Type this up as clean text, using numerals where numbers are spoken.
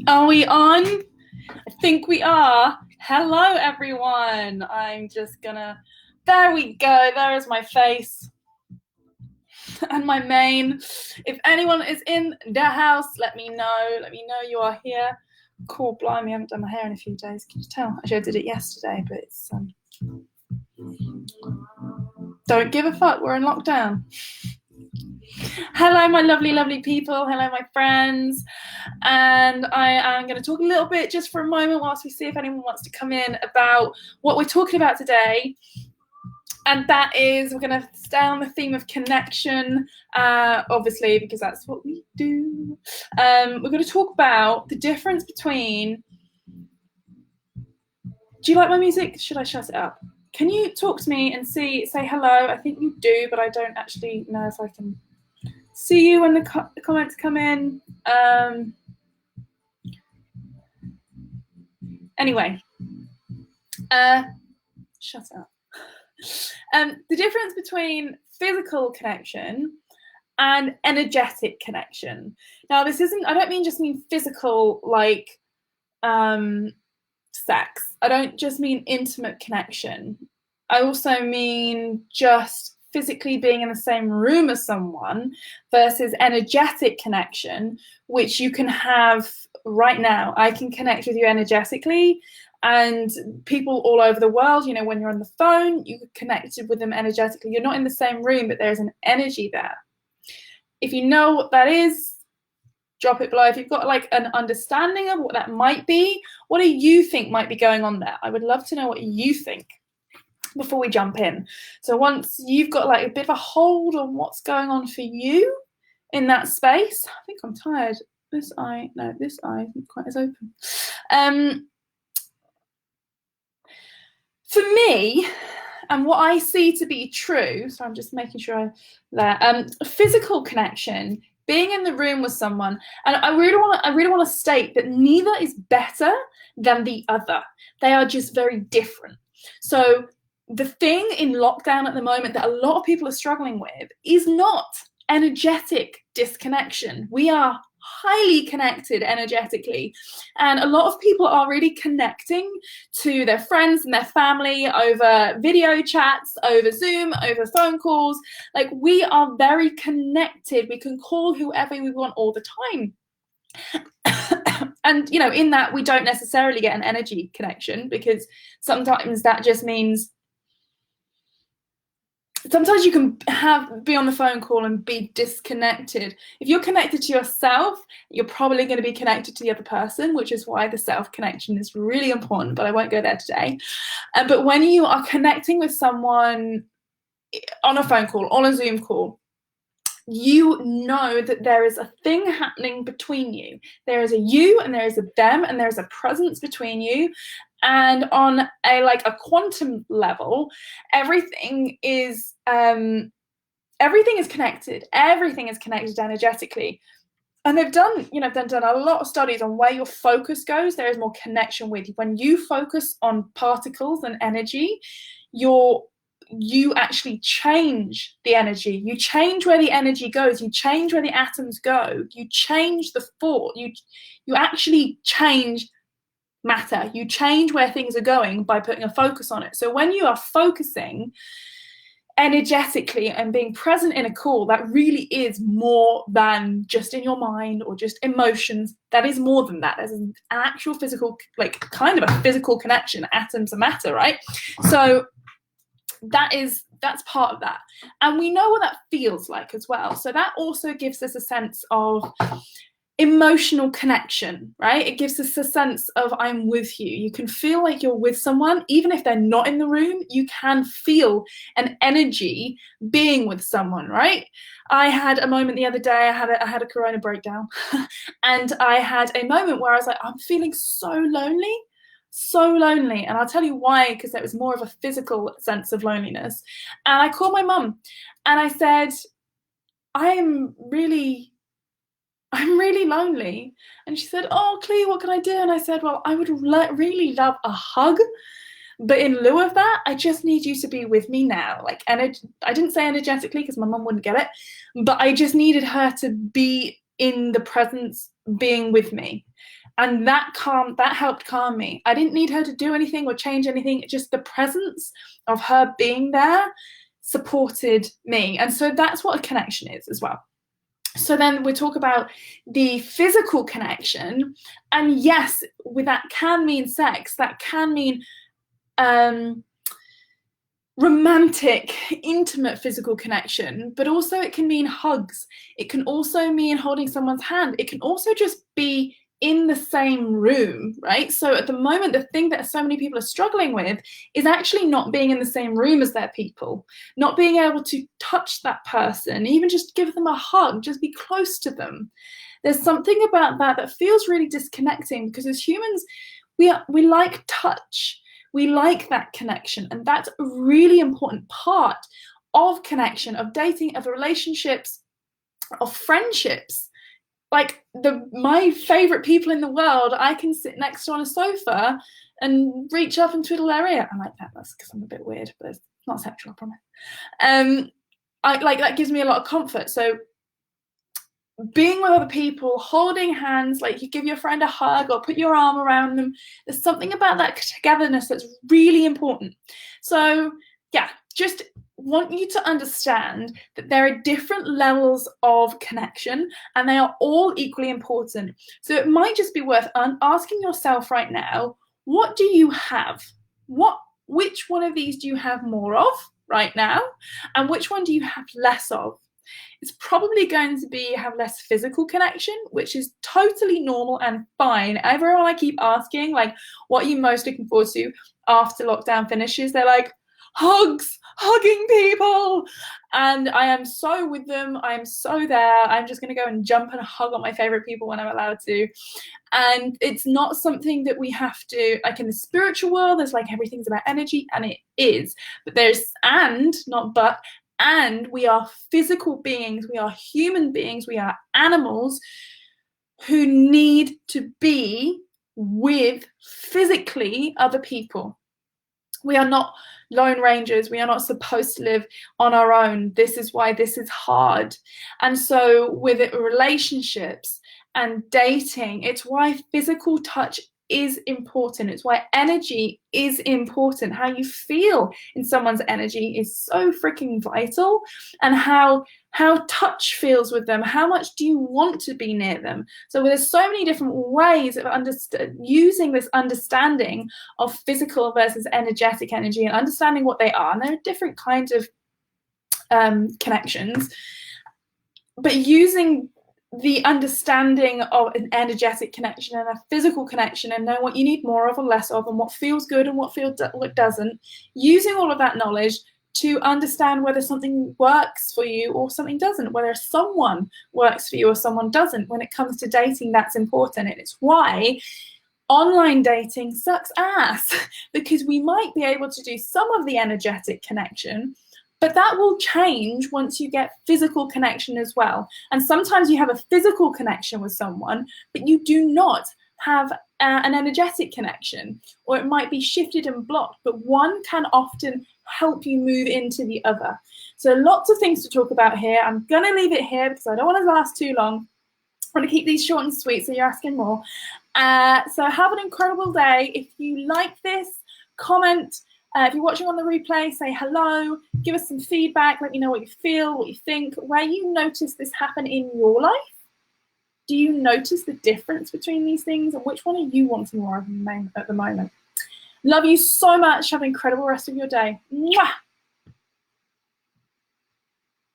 Are we on? I think we are. Hello, everyone. I'm just gonna, there we go. There is my face and my mane. If anyone is in the house, let me know. Let me know you are here. Cool, blimey, I haven't done my hair in a few days. Can you tell? Actually, I did it yesterday, but it's, don't give a fuck. We're in lockdown. Hello, my lovely, lovely people. Hello, my friends. And I am going to talk a little bit just for a moment whilst we see if anyone wants to come in about what we're talking about today. And that is, we're going to stay on the theme of connection, obviously, because that's what we do. We're going to talk about the difference between... Do you like my music? Should I shut it up? Can you talk to me and say hello? I think you do, but I don't actually know if I can see you when the comments come in. Anyway, shut up. The difference between physical connection and energetic connection. Now, this isn't, I don't just mean physical like sex. I don't just mean intimate connection. I also mean just physically being in the same room as someone versus energetic connection, which you can have right now. I can connect with you energetically, and people all over the world, you know, when you're on the phone, you're connected with them energetically. You're not in the same room, but there's an energy there. If you know what that is, drop it below. If you've got like an understanding of what that might be, what do you think might be going on there? I would love to know what you think before we jump in. So once you've got like a bit of a hold on what's going on for you in that space, I think I'm tired. This eye isn't quite as open. For me, and what I see to be true, so I'm just making sure physical connection, being in the room with someone, and I really want to state that neither is better than the other. They are just very different. So the thing in lockdown at the moment that a lot of people are struggling with is not energetic disconnection. We are highly connected energetically, and a lot of people are really connecting to their friends and their family over video chats, over Zoom, over phone calls. Like, we are very connected. We can call whoever we want all the time. And, you know, in that we don't necessarily get an energy connection, because sometimes that just means sometimes you can be on the phone call and be disconnected. If you're connected to yourself, you're probably going to be connected to the other person, which is why the self-connection is really important, but I won't go there today. But when you are connecting with someone on a phone call, on a Zoom call, you know that there is a thing happening between you. There is a you and there is a them, and there is a presence between you. And on a quantum level, everything is connected. Everything is connected energetically. And they've done a lot of studies on where your focus goes. There is more connection with you. When you focus on particles and energy, you actually change the energy. You change where the energy goes. You change where the atoms go. You change the thought. You actually change matter. You change where things are going by putting a focus on it. So when you are focusing energetically and being present in a call, that really is more than just in your mind or just emotions. That is more than that. There's an actual physical, like kind of a physical connection, atoms and matter, right? So that's part of that. And we know what that feels like as well. So that also gives us a sense of emotional connection, right? It gives us a sense of I'm with you. You can feel like you're with someone, even if they're not in the room. You can feel an energy being with someone, right? I had a moment the other day, I had a corona breakdown and I had a moment where I was like, I'm feeling so lonely. And I'll tell you why, because there was more of a physical sense of loneliness. And I called my mum and I said, I'm really lonely. And she said, oh, Clee, what can I do? And I said, well, I would really love a hug. But in lieu of that, I just need you to be with me now. Like, and I didn't say energetically because my mum wouldn't get it, but I just needed her to be in the presence, being with me. And that helped calm me. I didn't need her to do anything or change anything. Just the presence of her being there supported me. And so that's what a connection is as well. So then we talk about the physical connection. And yes, with that can mean sex. That can mean romantic, intimate physical connection, but also it can mean hugs. It can also mean holding someone's hand. It can also just be in the same room, right? So at the moment, the thing that so many people are struggling with is actually not being in the same room as their people, not being able to touch that person, even just give them a hug, just be close to them. There's something about that feels really disconnecting, because as humans, we like touch. We like that connection, and that's a really important part of connection, of dating, of relationships, of friendships. Like my favorite people in the world, I can sit next to on a sofa and reach up and twiddle their ear. I like that. That's because I'm a bit weird, but it's not sexual, I promise. That gives me a lot of comfort. So being with other people, holding hands, like you give your friend a hug or put your arm around them, there's something about that togetherness that's really important. So yeah, just want you to understand that there are different levels of connection and they are all equally important. So it might just be worth asking yourself right now, what do you have? Which one of these do you have more of right now? And which one do you have less of? It's probably going to be have less physical connection, which is totally normal and fine. Everyone I keep asking, like, what are you most looking forward to after lockdown finishes? They're like, hugs, hugging people. And I am so with them. I'm so there. I'm just going to go and jump and hug on my favorite people when I'm allowed to. And it's not something that we have to, like in the spiritual world, there's like everything's about energy, and it is. But and we are physical beings, we are human beings, we are animals who need to be with physically other people. We are not lone rangers. We are not supposed to live on our own. This is why this is hard. And so with relationships and dating, it's why physical touch is important. It's why energy is important. How you feel in someone's energy is so freaking vital, and how touch feels with them. How much do you want to be near them? So there's so many different ways of using this understanding of physical versus energetic energy and understanding what they are. And there are different kinds of connections, but using the understanding of an energetic connection and a physical connection, and know what you need more of or less of, and what feels good and what doesn't, using all of that knowledge to understand whether something works for you or something doesn't, whether someone works for you or someone doesn't. When it comes to dating, that's important, and it's why online dating sucks ass, because we might be able to do some of the energetic connection, but that will change once you get physical connection as well. And sometimes you have a physical connection with someone, but you do not have an energetic connection, or it might be shifted and blocked, but one can often help you move into the other. So lots of things to talk about here. I'm going to leave it here because I don't want to last too long. I want to keep these short and sweet, so you're asking more. So have an incredible day. If you like this, comment. If you're watching on the replay, say hello, give us some feedback, let me know what you feel, what you think, where you notice this happen in your life. Do you notice the difference between these things, and which one are you wanting more of at the moment? Love you so much. Have an incredible rest of your day. Mwah!